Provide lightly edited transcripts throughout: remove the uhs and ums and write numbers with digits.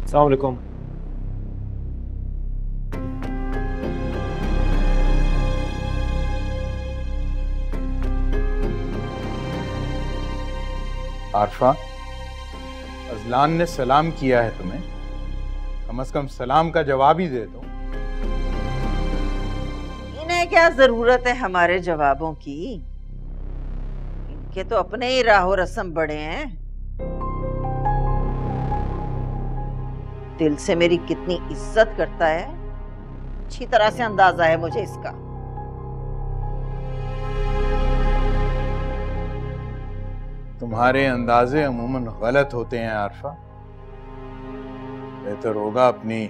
अस्सलाम वालेकुम। आरफा, अजलान ने सलाम किया है तुम्हें, कम से कम सलाम का जवाब ही दे दो। इन्हें क्या जरूरत है हमारे जवाबों की? इनके तो अपने ही राहो रस्म बड़े हैं। दिल से मेरी कितनी इज्जत करता है, अच्छी तरह से अंदाजा है मुझे इसका। तुम्हारे अंदाजे अमूमन गलत होते हैं आरफा। बेहतर होगा अपनी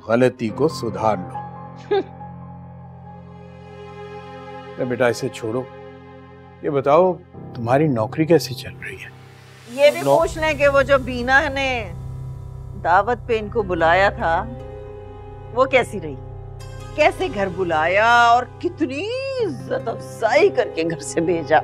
गलती को सुधार लो। अरे बेटा, इसे छोड़ो। ये बताओ, तुम्हारी नौकरी कैसी चल रही है? ये भी पूछ लें कि वो जो बीना ने दावत पे इनको बुलाया था, वो कैसी रही? कैसे घर बुलाया और कितनी इज्जत अफजाई करके घर से भेजा।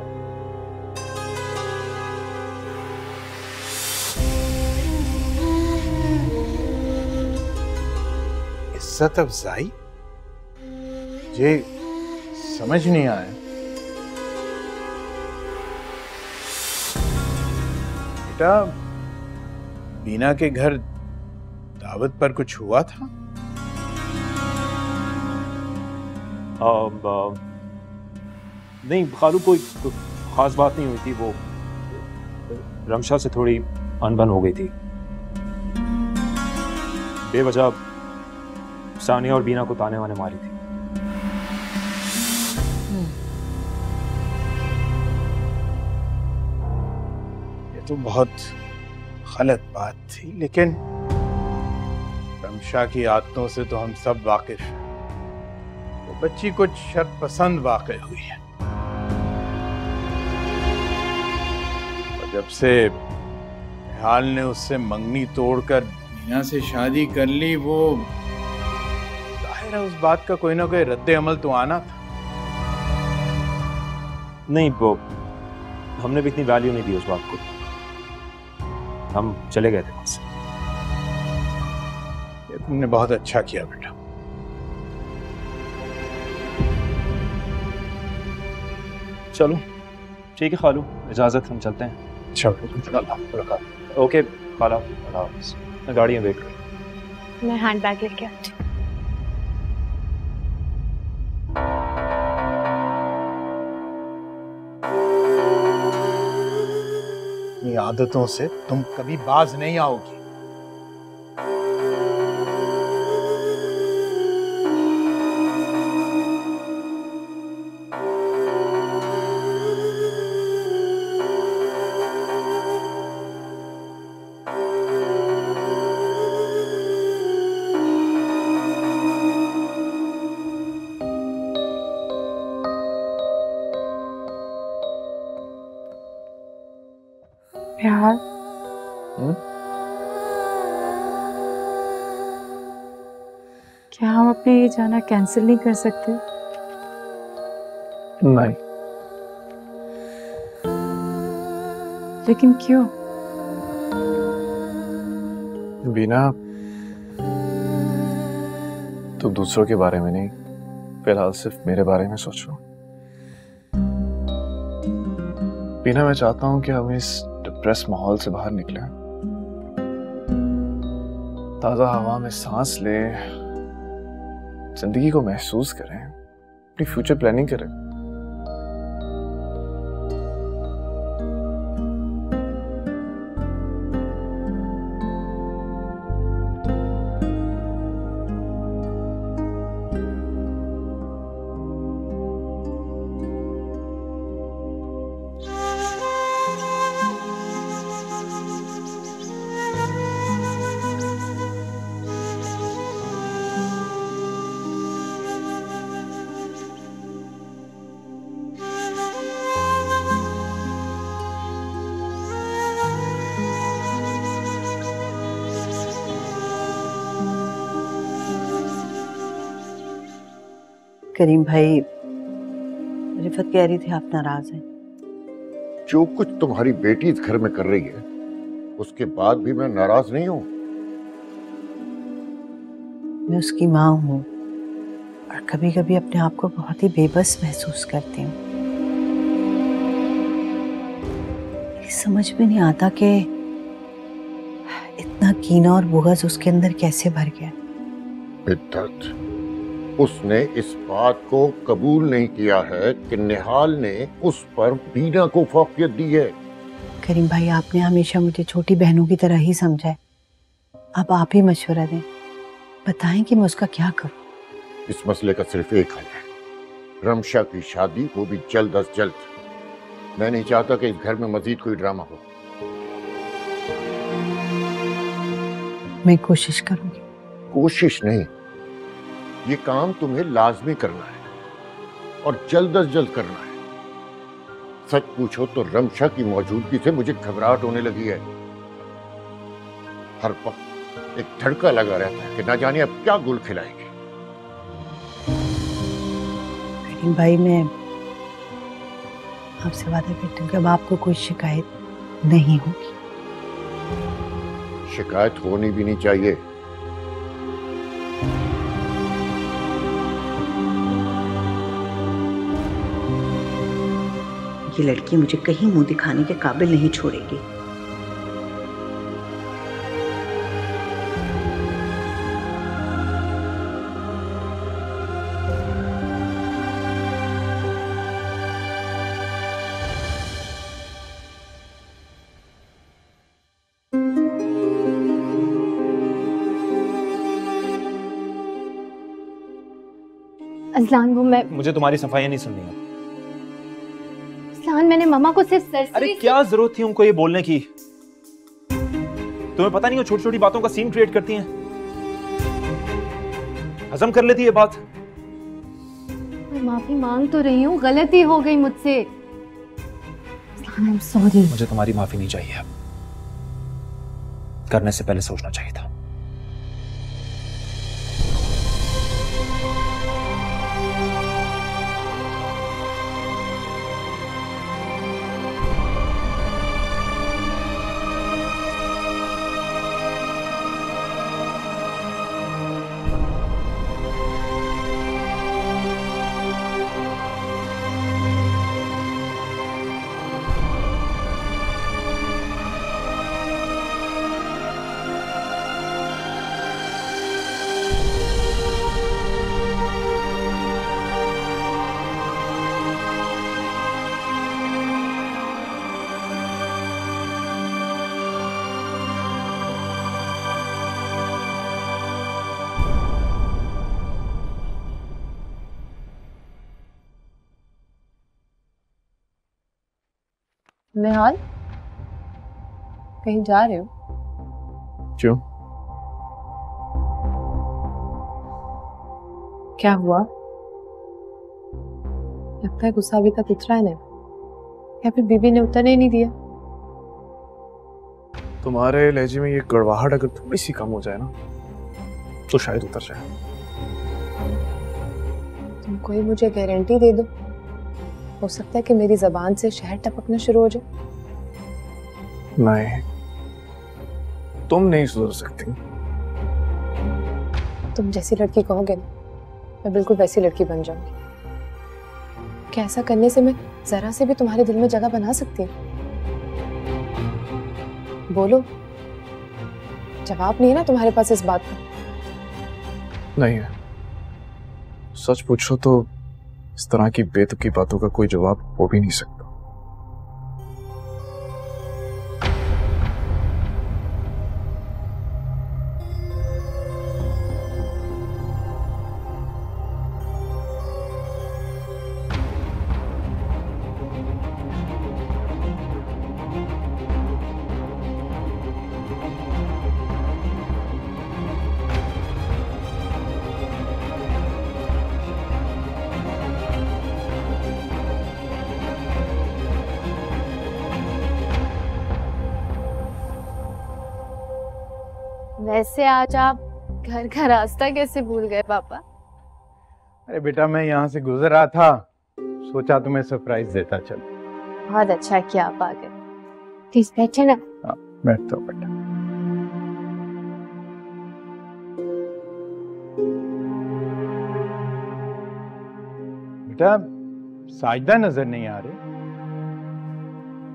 इज्जत अफजाई? ये समझ नहीं आया। बेटा, बीना के घर दावत पर कुछ हुआ था? नहीं खालू, कोई खास बात नहीं हुई थी। वो रमशा से थोड़ी अनबन हो गई थी। बेवजह सानिया और बीना को ताने वाने मारी थी। ये तो बहुत गलत बात थी, लेकिन रमशा की आदतों से तो हम सब वाकिफ हैं। वो बच्ची कुछ शर्त पसंद वाक़ई हुई है, और जब से निहाल ने उससे मंगनी तोड़कर मीना से शादी कर ली, वो जाहिर है उस बात का कोई ना कोई रद्द अमल तो आना था। नहीं, वो हमने भी इतनी वैल्यू नहीं दी उस बात को। हम चले गए थे वहां से। ये तुमने बहुत अच्छा किया बेटा। चलो ठीक है खालू, इजाजत, हम चलते हैं। चलो। ओके खाला, अल्लाह हाफिज़। मैं गाड़ी में वेट कर। मैं हैंड बैग लेके आती हूँ। अपनी आदतों से तुम कभी बाज नहीं आओगी। यार, क्या हम अपने ये जाना कैंसिल नहीं कर सकते? नहीं। लेकिन क्यों? बीना, तो दूसरों के बारे में नहीं, फिलहाल सिर्फ मेरे बारे में सोचो। बीना, मैं चाहता हूं कि हम इस डिप्रेस माहौल से बाहर निकलें, ताजा हवा में सांस लें, जिंदगी को महसूस करें, अपनी फ्यूचर प्लानिंग करें। करीम भाई, रिफत कह रही थी आप नाराज हैं। जो कुछ तुम्हारी बेटी इस घर में कर रही है, उसके बाद भी मैं नाराज नहीं हूं। मैं उसकी माँ हूँ और कभी कभी अपने आप को बहुत ही बेबस महसूस करती हूँ। समझ में नहीं आता कि इतना कीना और बुग़्ज़ उसके अंदर कैसे भर गया। बिद्दत, उसने इस बात को कबूल नहीं किया है कि निहाल ने उस पर बीना को फौकियत दी है। करीम भाई, आपने हमेशा मुझे छोटी बहनों की तरह ही समझा है। अब आप ही मशवरा दें, बताएं कि मैं उसका क्या करूं। इस मसले का सिर्फ एक हल है, रमशा की शादी, वो भी जल्द अज जल्द। मैं नहीं चाहता कि इस घर में मजीद कोई ड्रामा हो। मैं कोशिश करूंगी। कोशिश नहीं, ये काम तुम्हें लाजमी करना है और जल्द अज जल्द करना है। सच पूछो तो रमशा की मौजूदगी से मुझे घबराहट होने लगी है। हर वक्त एक धड़का लगा रहता है कि ना जाने अब क्या गुल खिलाएगी। करीम भाई, मैं आपसे वादा करती हूँ कि अब आपको कोई शिकायत नहीं होगी। शिकायत होनी भी नहीं चाहिए। ये लड़की मुझे कहीं मुंह दिखाने के काबिल नहीं छोड़ेगी। अज़लान, वो मैं मुझे तुम्हारी सफाइयां नहीं सुननी है। अज़लान, मैंने मम्मा को सिर्फ सरसरी अरे क्या जरूरत थी उनको ये बोलने की? तुम्हें पता नहीं, वो छोटी छोटी बातों का सीन क्रिएट करती हैं। हजम कर लेती है बात। मैं माफी मांग तो रही हूँ, गलती हो गई मुझसे। Azlan, I am sorry. मुझे तुम्हारी माफी नहीं चाहिए। करने से पहले सोचना चाहिए था। निहाल, कहीं जा रहे हो? क्यों? क्या हुआ? लगता है गुस्सा अभी तक उतरा है, या फिर बीबी ने उतरने ही नहीं दिया? तुम्हारे लहजे में ये कड़वाहट अगर थोड़ी सी कम हो जाए ना, तो शायद उतर जाए। तुम कोई मुझे गारंटी दे दो, हो सकता है कि मेरी जबान से शहद टपकना शुरू हो जाए। नहीं, तुम नहीं सुधर सकती। तुम जैसी लड़की कहोगे ना, मैं बिल्कुल वैसी लड़की बन जाऊंगी। क्या ऐसा करने से मैं जरा से भी तुम्हारे दिल में जगह बना सकती हूँ? बोलो, जवाब नहीं है ना तुम्हारे पास इस बात का? नहीं है। सच पूछो तो इस तरह की बेतुकी बातों का कोई जवाब हो भी नहीं सकता। वैसे आज आप घर का रास्ता कैसे भूल गए पापा? अरे बेटा, मैं यहाँ से गुजर रहा था, सोचा तुम्हें सरप्राइज देता। चल, बहुत अच्छा किया आप आ गए। प्लीज बैठे ना। हाँ, बैठता हूँ बेटा। बेटा, साजिदा नजर नहीं आ रही।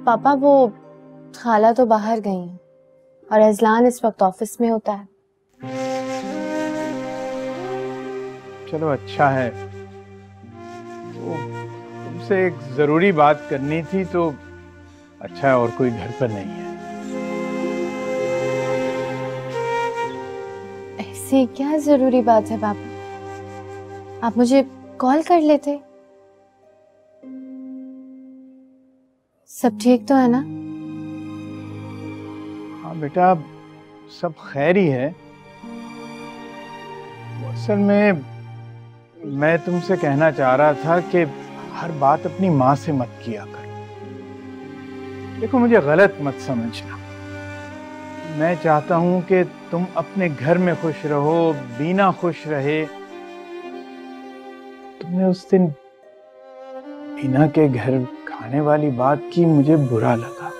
पापा वो खाला तो बाहर गई हैं और अजलान इस वक्त ऑफिस में होता है। चलो अच्छा है। तो तुमसे एक जरूरी बात करनी थी, तो अच्छा है और कोई घर पर नहीं है। ऐसी क्या जरूरी बात है पापा? आप मुझे कॉल कर लेते। सब ठीक तो है ना? हाँ बेटा, सब खैर ही है। असल में मैं तुमसे कहना चाह रहा था कि हर बात अपनी माँ से मत किया कर। देखो, मुझे गलत मत समझना। मैं चाहता हूं कि तुम अपने घर में खुश रहो, बीना खुश रहे। तुमने उस दिन बीना के घर खाने वाली बात की, मुझे बुरा लगा।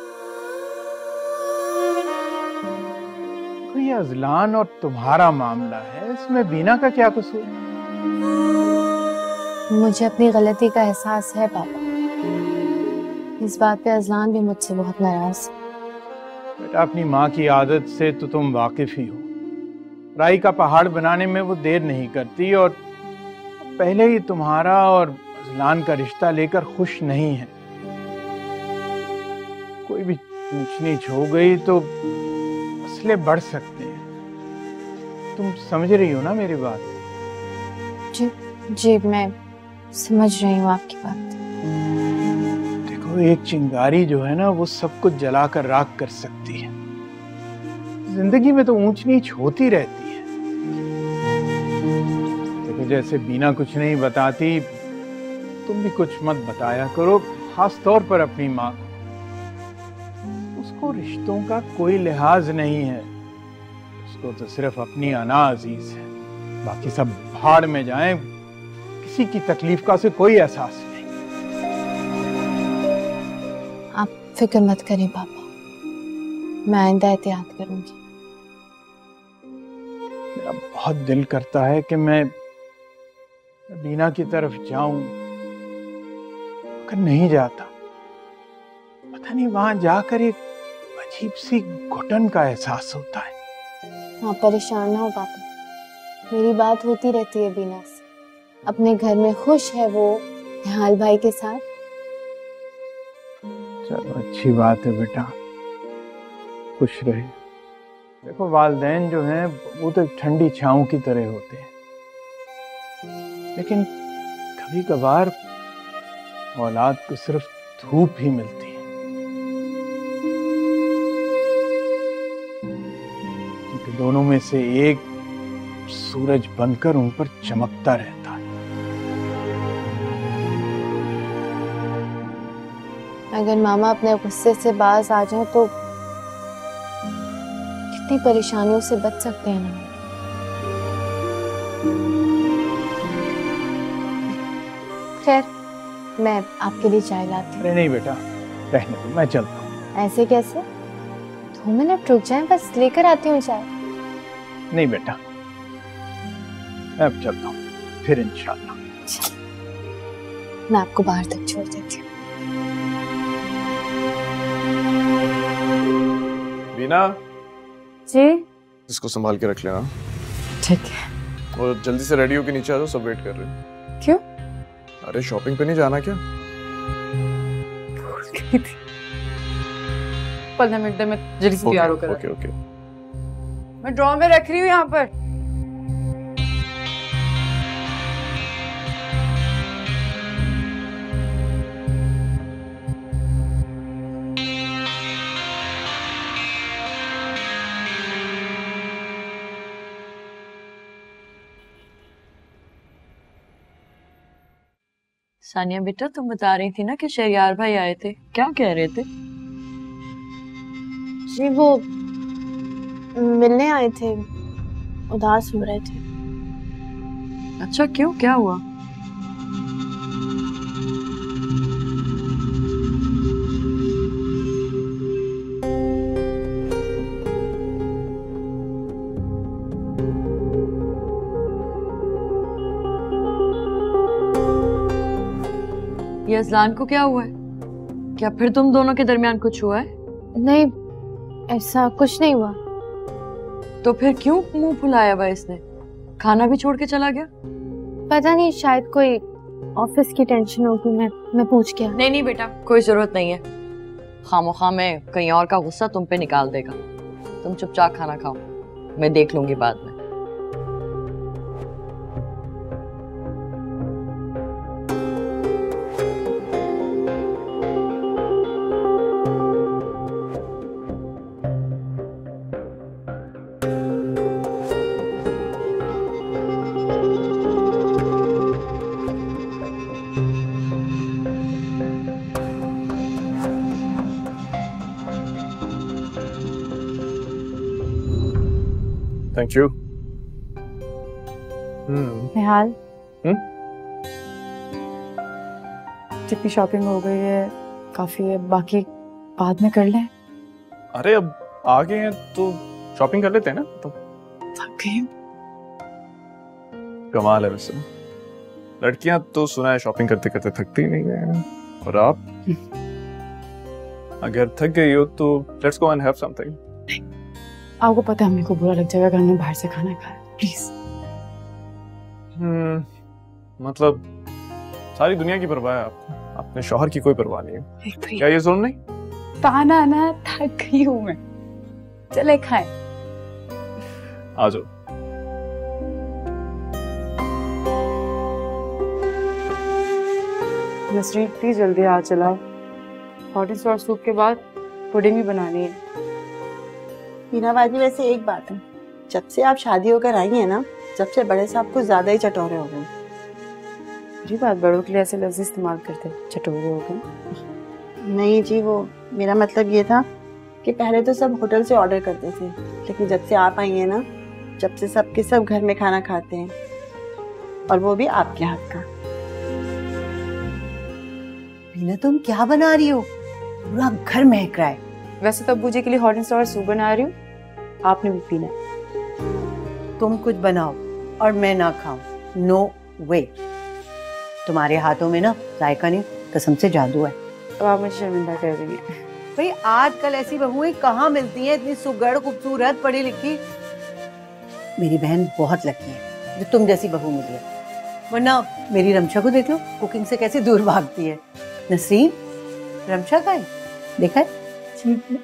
ये अजलान और तुम्हारा मामला है, इसमें बीना का क्या कसूर? मुझे अपनी गलती का एहसास है पापा। इस बात पे अजलान भी मुझसे बहुत नाराज है। बेटा, अपनी माँ की आदत से तो तुम वाकिफ ही हो। राई का पहाड़ बनाने में वो देर नहीं करती, और पहले ही तुम्हारा और अजलान का रिश्ता लेकर खुश नहीं है। कोई भी ऊंच नीच हो गई तो मसले बढ़ सकते हैं। तुम समझ रही हो ना मेरी बात? जी जी, मैं समझ रही हूँ आपकी बात। देखो, एक चिंगारी जो है ना, वो सब कुछ जलाकर राख कर सकती है। जिंदगी में तो ऊंच नीच होती रहती है। देखो, जैसे बीना कुछ नहीं बताती, तुम भी कुछ मत बताया करो, खास तौर पर अपनी माँ को। उसको रिश्तों का कोई लिहाज नहीं है। उसको तो सिर्फ अपनी अना अजीज है। बाकी सब भाड़ में जाएं, किसी की तकलीफ का उसे कोई एहसास नहीं। आप फिक्र मत करें पापा, मैं आइंदा एहतियात करूंगी। मेरा बहुत दिल करता है कि मैं बीना की तरफ जाऊं, मगर नहीं जाता। पता नहीं, वहां जाकर एक अजीब सी घुटन का एहसास होता है। आप परेशान ना हो पापा, मेरी बात होती रहती है बीना से। अपने घर में खुश है वो निहाल भाई के साथ। चलो, अच्छी बात है बेटा, खुश रहे। देखो, वालिदैन जो हैं वो तो ठंडी छांव की तरह होते हैं, लेकिन कभी कभार औलाद को सिर्फ धूप ही मिलती है। क्योंकि दोनों में से एक सूरज बनकर उन पर चमकता रहता है। अगर मामा अपने गुस्से से बाज आ जाए तो कितनी परेशानियों से बच सकते हैं ना। खैर, मैं आपके लिए चाय लाती हूँ। अरे नहीं बेटा, रहने दो, मैं चलता हूँ। ऐसे कैसे? 2 मिनट रुक जाएं, बस लेकर आती हूँ चाय। नहीं बेटा, मैं अब चलता हूँ, फिर इंशाल्लाह। मैं आपको बाहर तक छोड़ देती हूँ। बीना, जी इसको संभाल के रख लेना। ठीक है। और जल्दी से रेडी होके नीचे आ जाओ, सब वेट कर रहे हैं। क्यों? अरे शॉपिंग पे नहीं जाना क्या? 15 मिनट में जल्दी से तैयार होकर। Okay okay. मैं ड्रॉ में रख रही हूँ यहाँ पर। सानिया बेटा, तुम बता रही थी ना कि शहरियार भाई आए थे, क्या कह रहे थे? जी वो मिलने आए थे, उदास हो रहे थे। अच्छा, क्यों, क्या हुआ? ये अजलान को क्या हुआ है? क्या फिर तुम दोनों के दरमियान कुछ हुआ है? नहीं, ऐसा कुछ नहीं हुआ। तो फिर क्यों मुंह फुलाया हुआ इसने? खाना भी छोड़ के चला गया? पता नहीं, शायद कोई ऑफिस की टेंशन होगी। मैं पूछ के नहीं नहीं बेटा, कोई जरूरत नहीं है। खामोखा में कहीं और का गुस्सा तुम पे निकाल देगा। तुम चुपचाप खाना खाओ, मैं देख लूंगी बाद में। Thank you. निहाल, जितनी शॉपिंग हो गई है काफी है, बाकी बाद में कर लें। अरे अब आ गए हैं तो शॉपिंग कर लेते हैं ना। तो थक गई हूँ। कमाल है वैसे, लड़कियां तो सुना है शॉपिंग करते करते थकती नहीं है, और आप अगर थक गई हो तो let's go and have something. आपको पता है, हमको बुरा लग जाएगा अगर हमने बाहर से खाना खाया। प्लीज। मतलब सारी दुनिया की परवाह है आपको, अपने शौहर की कोई परवाह नहीं है। क्या ये जुल्म नहीं? ताना ना, थक गई हूँ मैं। चले खाएं। आ जाओ। नसरीन प्लीज जल्दी आ चलाओ। हॉट एंड सॉस सूप के बाद पुडिंग भी बनानी है। मीना बाजी, वैसे एक बात है, जब से आप शादी होकर आई हैं ना, जब से बड़े साहब कुछ ज्यादा ही चटोरे हो गए। बुरी बात, बड़ों के लिए ऐसे लफ्ज इस्तेमाल करते, चटोरे हो गए। नहीं जी, वो मेरा मतलब ये था कि पहले तो सब होटल से ऑर्डर करते थे, लेकिन जब से आप आई हैं ना, जब से सब के सब घर में खाना खाते हैं, और वो भी आपके हाथ का। मीना, तुम क्या बना रही हो? पूरा घर महक रहा है। वैसे तो अब्बू जी के लिए हॉट एंड सॉस सूप बना रही हूँ, आपने भी पीना है। तुम कुछ बनाओ और मैं ना खाऊं, नो वे। तुम्हारे हाथों में ना जायका नहीं, कसम से जादू है। तो आप मुझे शर्मिंदा कर रही हैं। भाई आजकल ऐसी बहुएं कहाँ मिलती हैं, इतनी सुगढ़ खूबसूरत पढ़ी लिखी। मेरी बहन बहुत लकी है जो तुम जैसी बहू मिली है, वरना मेरी रमशा को देख लो, कुकिंग से कैसे दूर भागती है। नसरीन, रमशा का है, देखा है?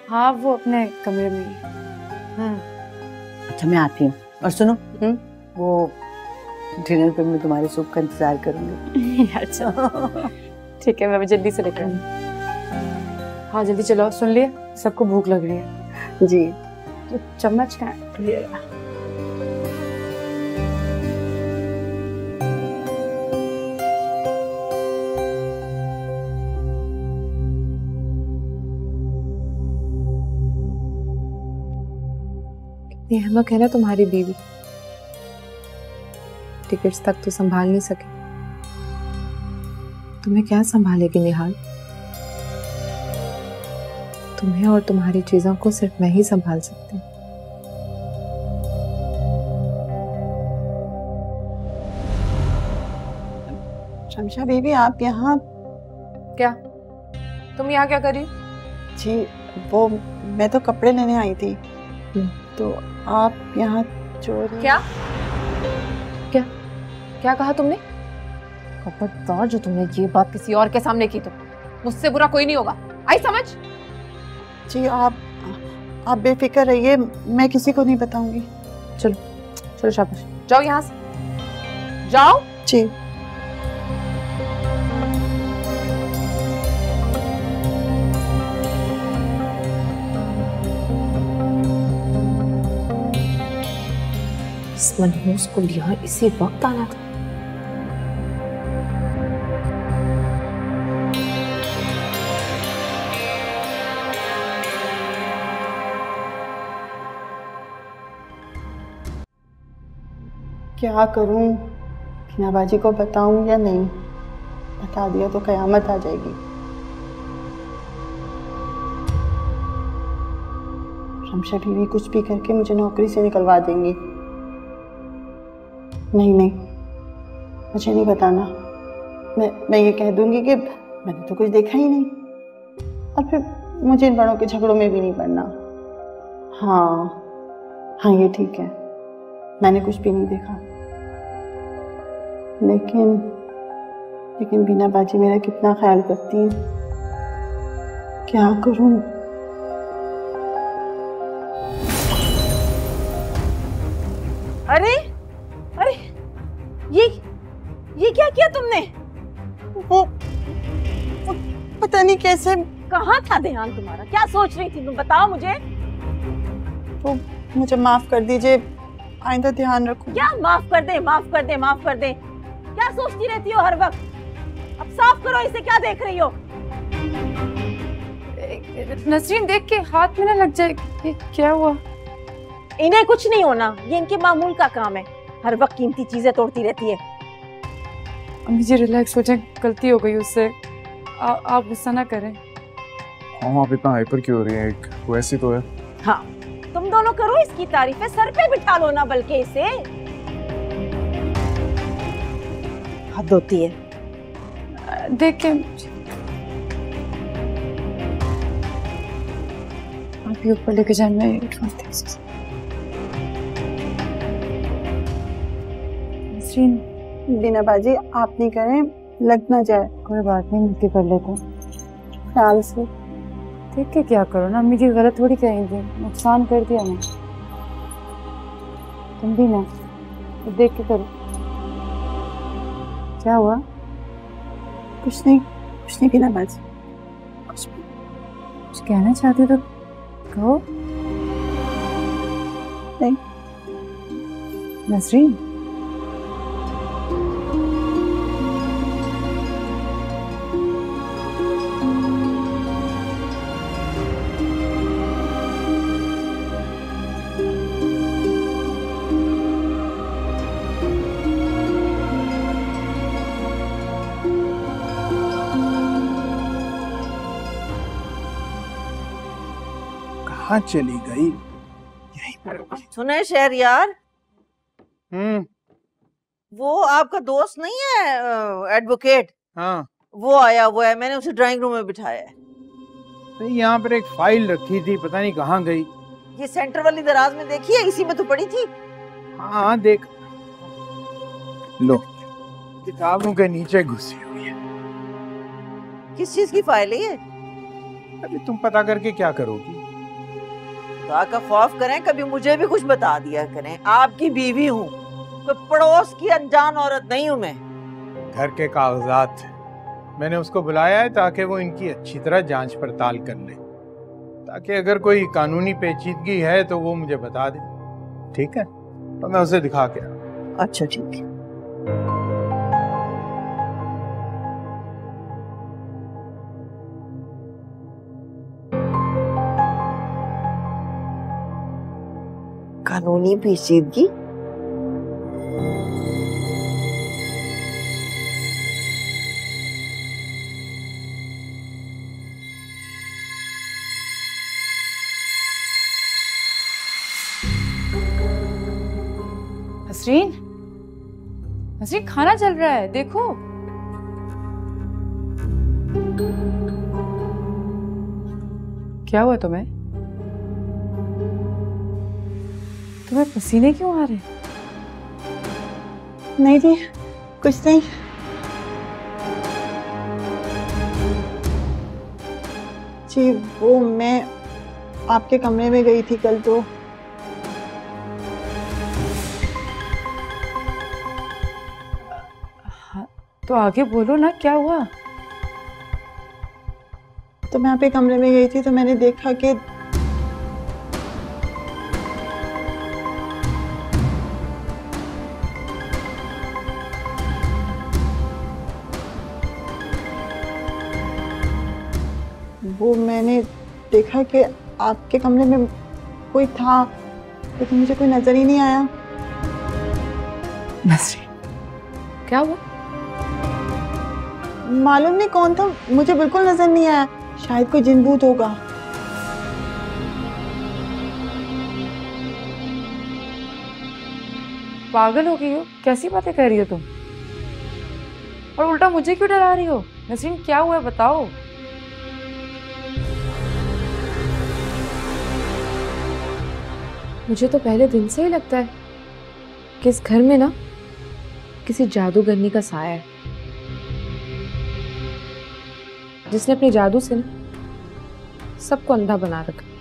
हाँ, वो अपने कमरे में ही। अच्छा, मैं आती हूँ। और सुनो, वो डिनर पे मैं तुम्हारे सूप का इंतजार करूंगी। अच्छा ठीक है, मैं भी जल्दी से लेकर। हाँ जल्दी चलो, सुन लिया, सबको भूख लग रही है जी। तो चम्मच का है? ये अहमक है ना तुम्हारी बीवी, टिकट्स तक तो संभाल नहीं सके, तुम्हें क्या संभालेगी निहाल? तुम्हें और तुम्हारी चीजों को सिर्फ मैं ही संभाल सकती हूँ। शमशा बीबी, आप यहाँ? क्या तुम यहाँ क्या कर रही? जी वो मैं तो कपड़े लेने आई थी, तो आप यहाँ चोरी? क्या क्या क्या कहा तुमने? खबरदार, जो तुमने ये बात किसी और के सामने की तो मुझसे बुरा कोई नहीं होगा, आई समझ? जी आप बेफिक्र रहिए, मैं किसी को नहीं बताऊंगी। चलो चलो शाबाश, जाओ यहाँ से, जाओ। जी। इस मनहूस को यहाँ इसी वक्त आना था। क्या करूं, मीनाबाजी को बताऊं या नहीं? बता दिया तो कयामत आ जाएगी। शमशा बीवी कुछ भी करके मुझे नौकरी से निकलवा देंगी। नहीं, मुझे नहीं बताना। मैं ये कह दूंगी कि मैंने तो कुछ देखा ही नहीं। और फिर मुझे इन बड़ों के झगड़ों में भी नहीं पड़ना। हाँ हाँ, ये ठीक है, मैंने कुछ भी नहीं देखा। लेकिन बीना बाजी मेरा कितना ख्याल करती हैं। क्या करूं? अरे अरे, ये क्या किया तुमने? वो पता नहीं कैसे। कहाँ था ध्यान तुम्हारा? क्या सोच रही थी तुम? बताओ मुझे। तो मुझे माफ कर दीजिए, आइंदा ध्यान रखूं। क्या माफ कर दे, माफ कर दे, माफ कर दे? क्या सोचती रहती हो हर वक्त? अब साफ करो, इसे क्या देख रही हो? नसरीन देख के हाथ में ना लग जाए। ये क्या हुआ? इन्हें कुछ नहीं होना, ये इनके मामूल का काम है। हर वक्त कीमती चीजें तोड़ती रहती है। अम्मी जी रिलैक्स हो जाए, गलती हो गई उससे। आप गुस्सा ना करें। हाँ, आप इतना हाइपर क्यों हो रही हैं? एक वैसी तो है। हाँ, तुम दोनों करो इसकी तारीफें, सर पे बिठा लो ना बल्कि इसे। हद होती है। देख के आप ही ऊपर लेके जाए, मैं उठाती हूँ। नसरीन, बिना बाजी आप नहीं करें, लग ना जाए। कोई बात नहीं, मिलके कर लेते हैं ख्याल से। देख के क्या करो ना, अम्मी जी गलत थोड़ी कहेंगे, नुकसान कर दिया ना। तुम भी ना देख के करो। क्या हुआ? कुछ नहीं बिना बाजी। कुछ कहना चाहती तो कहो। नहीं। नसरीन, कहाँ चली गई? यहीं पर। सुने शहरयार, वो आपका दोस्त नहीं है एडवोकेट? हाँ, वो आया हुआ है, मैंने उसे ड्राइंग रूम में बिठाया है। तो यहाँ पर एक फाइल रखी थी, पता नहीं कहाँ गई। ये सेंटर वाली दराज में देखी है, इसी में तो पड़ी थी। हाँ देख लो, किताबों के नीचे घुसी हुई है। किस चीज की फाइल है ये? अभी तुम पता करके क्या करोगी? खुदा का खौफ करें, कभी मुझे भी कुछ बता दिया करें। आपकी बीवी हूँ, कोई पड़ोस की अनजान औरत नहीं हूँ मैं। घर के कागजात मैंने उसको बुलाया है ताकि वो इनकी अच्छी तरह जांच पड़ताल कर ले, ताकि अगर कोई कानूनी पेचीदगी है तो वो मुझे बता दे। ठीक है, तो मैं उसे दिखा के आऊं। अच्छा ठीक है। कानूनी पेचीदगी? नसरीन, नसरीन खाना चल रहा है, देखो। क्या हुआ तुम्हें? तुम्हें पसीने क्यों आ रहे? नहीं जी, कुछ नहीं। जी वो मैं आपके कमरे में गई थी कल, तो तो आगे बोलो ना, क्या हुआ? तो मैं आपके कमरे में गई थी तो मैंने देखा कि आपके कमरे में कोई था, लेकिन मुझे कोई नजर ही नहीं आया। नसरीन, क्या हुआ? मालूम नहीं कौन था, मुझे बिल्कुल नजर नहीं आया। शायद कोई जिन भूत होगा। पागल हो गई हो? कैसी बातें कर रही हो तुम? और उल्टा मुझे क्यों डरा रही हो? नसरीन क्या हुआ है बताओ। मुझे तो पहले दिन से ही लगता है कि इस घर में ना किसी जादूगरनी का साया है, जिसने अपने जादू से ना सबको अंधा बना रखा।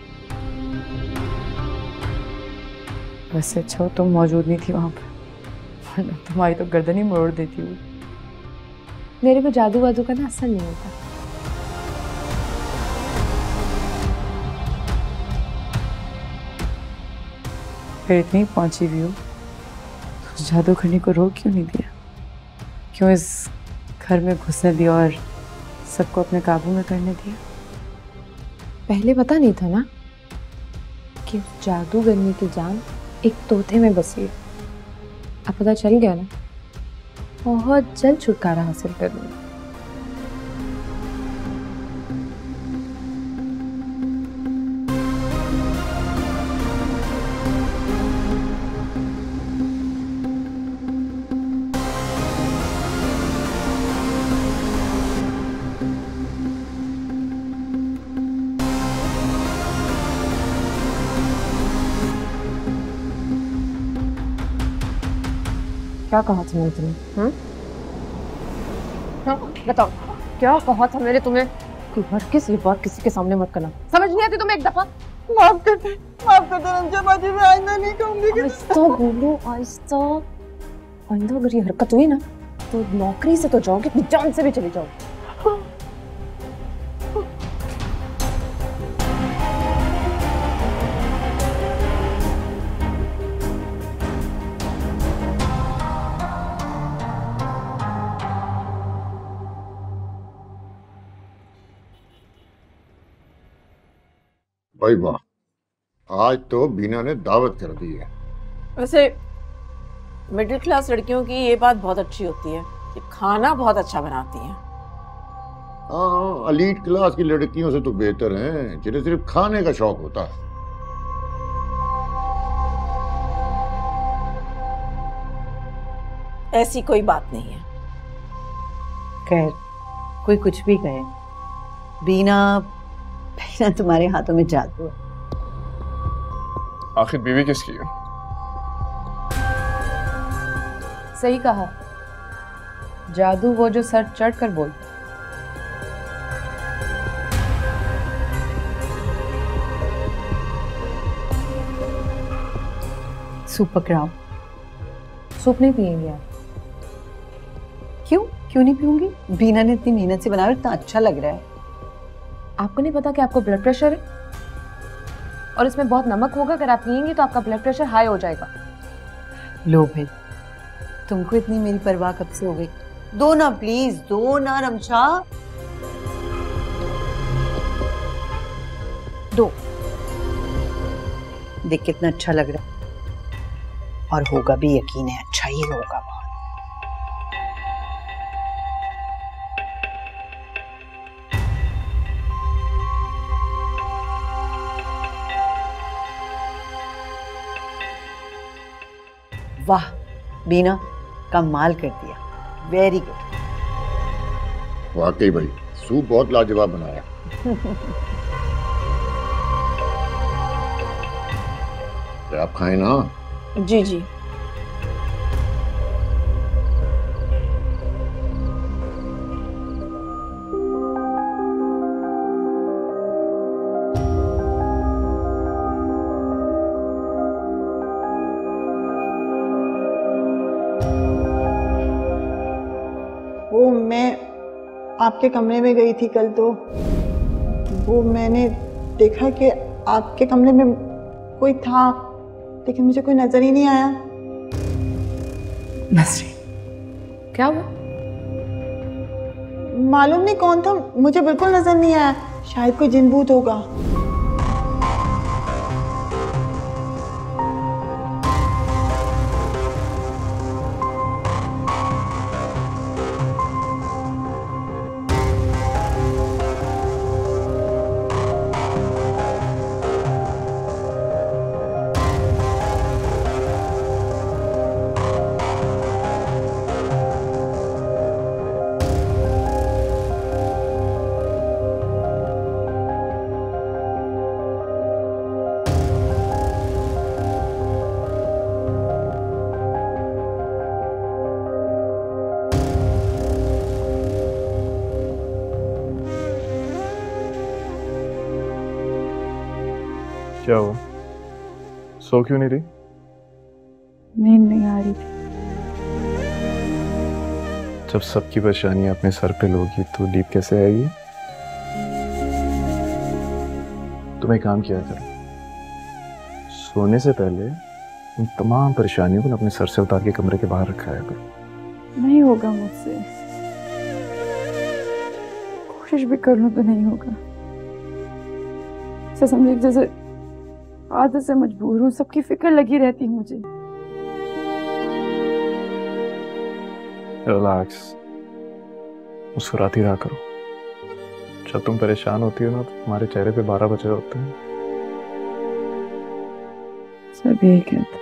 वैसे अच्छा तुम मौजूद नहीं थी वहां पर, वरना तुम्हारी तो गर्दन ही मोड़ देती हूँ। मेरे में जादू वादू का ना असर नहीं होता। फिर इतनी पहुंची भी हो तो जादूगरनी को रोक क्यों नहीं दिया? क्यों इस घर में घुसने दिया और सबको अपने काबू में करने दिया? पहले पता नहीं था ना कि उस जादूगरनी की जान एक तोते में बसी है। अब पता चल गया ना, बहुत जल्द छुटकारा हासिल कर लूंगी। क्या कहा था मैंने तुम्हें? बताओ क्या कहा था मैंने तुम्हें कि हरगिज़ ये बात किसी के सामने मत करना। समझ नहीं आती तुम्हें? एक दफा माफ कर दे रंजा बाजी, मैं आइंदा नहीं कहूंगी। आहिस्ता बोलो, आहिस्ता। आइंदा अगर ये हरकत हुई ना तो नौकरी से तो जाओगे, अपनी जान से भी चली जाओगे। भाई वाह, आज तो बीना ने दावत कर दी है। वैसे मिडिल क्लास लड़कियों की ये बात बहुत अच्छी होती है कि खाना बहुत अच्छा बनाती हैं। हाँ, एलीट क्लास की लड़कियों से तो बेहतर हैं जिन्हें सिर्फ खाने का शौक होता है। ऐसी कोई बात नहीं है। खैर कोई कुछ भी कहे, बीना तुम्हारे हाथों में जादू है। आखिर बीवी किसकी है? सही कहा, जादू वो जो सर चढ़ कर बोल। सूप पकड़ाओ। सूप नहीं पिएंगे आप? क्यों नहीं पीऊंगी? बीना ने इतनी मेहनत से बनाया, इतना अच्छा लग रहा है। आपको नहीं पता कि आपको ब्लड प्रेशर है और इसमें बहुत नमक होगा, अगर आप पिएंगे तो आपका ब्लड प्रेशर हाई हो जाएगा। लो भाई, तुमको इतनी मेरी परवाह कब से हो गई? दो ना प्लीज, दो ना रमशा, दो। देख कितना अच्छा लग रहा है, और होगा भी, यकीन है अच्छा ही होगा बहुत। वाह बीना, कमाल कर दिया, वेरी गुड। वाकई भाई, सूप बहुत लाजवाब बनाया। आप खाएं ना। जी जी। वो मैं आपके कमरे में गई थी कल, तो वो मैंने देखा कि आपके कमरे में कोई था, लेकिन मुझे कोई नजर ही नहीं आया। नसरीन क्या हुआ? मालूम नहीं कौन था, मुझे बिल्कुल नजर नहीं आया। शायद कोई जिन भूत होगा। क्या हुआ? सो क्यों नहीं रही? नींद नहीं आ रही थी। जब सबकी परेशानियां अपने सर पे लोगी तो नींद कैसे आएगी? तुम एक काम किया करो, सोने से पहले उन तमाम परेशानियों को अपने सर से उतार के कमरे के बाहर रखाया करो। नहीं होगा मुझसे, कोशिश भी कर लूं तो नहीं होगा। ऐसा समझे जैसे आदत से मजबूर हूँ, सबकी फिक्र लगी रहती है मुझे। रिलैक्स, मुस्कुराती रहा करो। जब तुम परेशान होती हो ना तो तुम्हारे चेहरे पे 12 बजे होते हैं। सब यही कहते,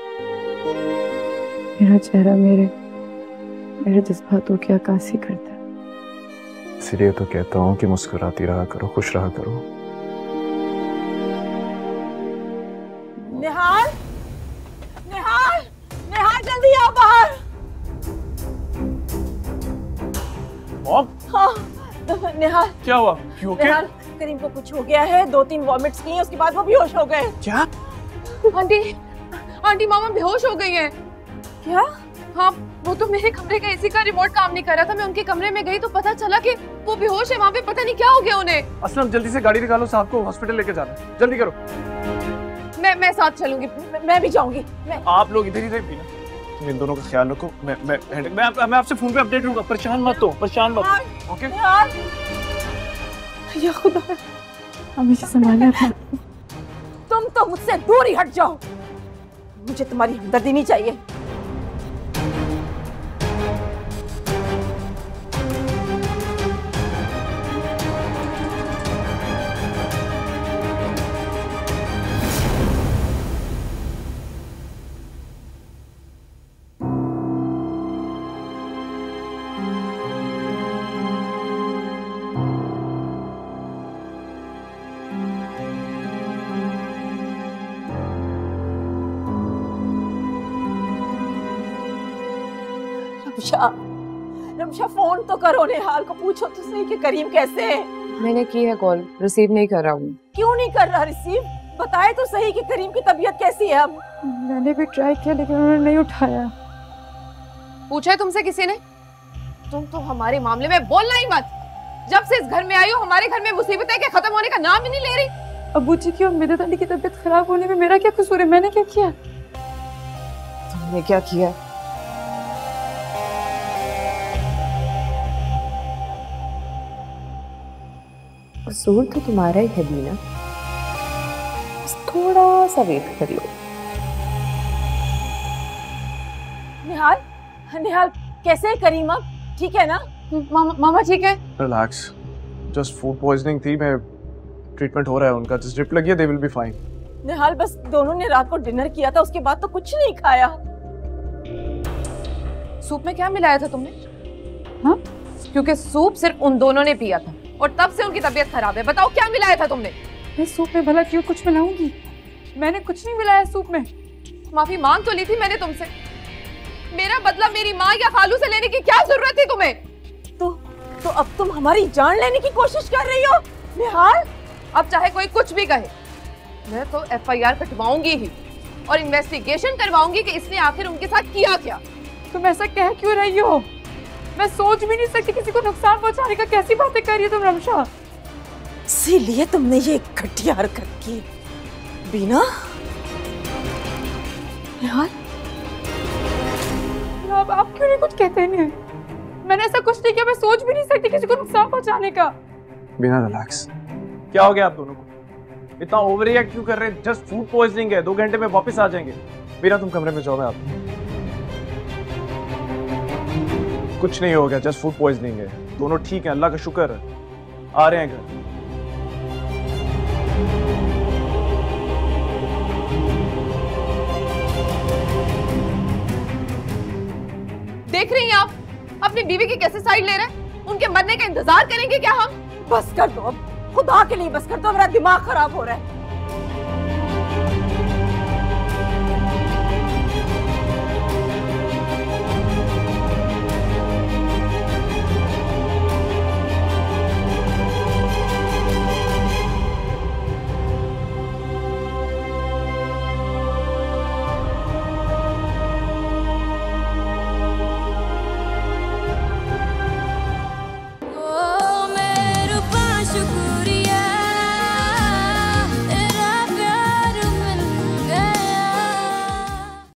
मेरा चेहरा मेरे जज्बातों की अक्कासी करता है। इसलिए तो कहता हूँ कि मुस्कुराती रहा करो, खुश रहा करो। निहाल, निहाल, निहाल जल्दी आओ बाहर। मॉम, हाँ, निहाल क्या हुआ? You okay? निहाल, करीम को कुछ हो गया है, 2-3 वॉमिट्स की हैं, उसके बाद वो बेहोश हो गए। क्या? आंटी मामा बेहोश हो गई हैं। क्या? हाँ, वो तो मेरे कमरे का एसी का रिमोट काम नहीं कर रहा था। मैं उनके कमरे में गई तो पता चला कि वो बेहोश है। वहाँ पे पता नहीं क्या हो गया उन्हें। असलम, जल्दी से गाड़ी निकालो, साहब को हॉस्पिटल लेके जाना है। जल्दी करो। मैं साथ चलूंगी। मैं भी जाऊंगी। आप लोग इधर ही रहे पीना। तुम इन दोनों का ख्याल रखो। मैं आपसे फोन पे अपडेट लूंगा। परेशान मत हो, परेशान मत। ओके? या खुदा, हमेशा संभाले अपना। तुम तो मुझसे दूर ही हट जाओ, मुझे तुम्हारी हमदर्दी नहीं चाहिए। रमशा, फोन तो करो, निहाल को पूछो तो सही कि करीम कैसे है। मैंने की है कॉल, रिसीव नहीं कर रहा हूँ। क्यों नहीं कर रहा रिसीव? बताए तो सही कि करीम की तबीयत कैसी है अब। मैंने भी ट्राई किया लेकिन उन्होंने नहीं उठाया। पूछा है तुमसे किसी ने? तुम तो हमारे मामले में बोलना ही मत। जब से इस घर में आई हो हमारे घर में मुसीबतें के खत्म होने का नाम ही नहीं ले रही। अबू जी की और मिदत अली की तबीयत खराब होने में मेरा क्या कसूर है? मैंने क्या किया? तुमने क्या किया? कसूर तो तुम्हारा ही है बीना, बस थोड़ा सा वेट कर लो। निहाल, निहाल कैसे है करीम अब? ठीक है ना? मामा ठीक है? रिलैक्स, जस्ट फूड पॉइजनिंग थी। मैं ट्रीटमेंट हो रहा है उनका, जस्ट ड्रिप लगी है, दे विल बी फाइन। निहाल, बस दोनों ने रात को डिनर किया था, उसके बाद तो कुछ नहीं खाया। सूप में क्या मिलाया था तुमने? हाँ? क्योंकि सूप सिर्फ उन दोनों ने पिया था और तब से उनकी तबीयत खराब है। बताओ क्या मिलाया था तुमने? मैं सूप में भला क्यों कुछ मिलाऊंगी? मैंने कुछ नहीं मिलाया सूप में। माफी मांग तो ली थी मैंने तुमसे। मेरा बदला मेरी माँ या खालू से लेने की क्या जरूरत थी तुम्हें? तो अब तुम हमारी जान लेने की कोशिश कर रही हो निहाल? अब चाहे कोई कुछ भी कहे, मैं तो FIR कटवाऊंगी ही और इन्वेस्टिगेशन करवाऊंगी कि इसने आखिर उनके साथ किया क्या। तुम ऐसा कह क्यों रही हो? मैं सोच भी नहीं सकती किसी को नुकसान पहुंचाने का। कैसी बातें कर रही हो तुम रमशा? इसीलिए तुमने ये घटिया हरकत की बीना। निहाल, आप क्यों नहीं कुछ कहते हैं? मैंने ऐसा कुछ नहीं किया। मैं सोच भी नहीं सकती किसी को नुकसान पहुंचाने का। बिना रिलैक्स। क्या हो गया आप दोनों को? इतना ओवर रिएक्ट क्यों कर रहे हैं? जस्ट फूड पॉइजनिंग है, 2 घंटे में वापस आ जाएंगे। बिना, तुम कमरे में जाओ, मैं आता हूं। कुछ नहीं हो गया, जस्ट फूड पॉइजनिंग है। दोनों ठीक हैं, अल्लाह का शुक्र है। आ रहे हैं घर। देख रही हैं आप अपनी बीवी की कैसे साइड ले रहे हैं? उनके मरने का इंतजार करेंगे क्या हम? बस कर दो अब, खुदा के लिए बस कर दो, मेरा दिमाग खराब हो रहा है।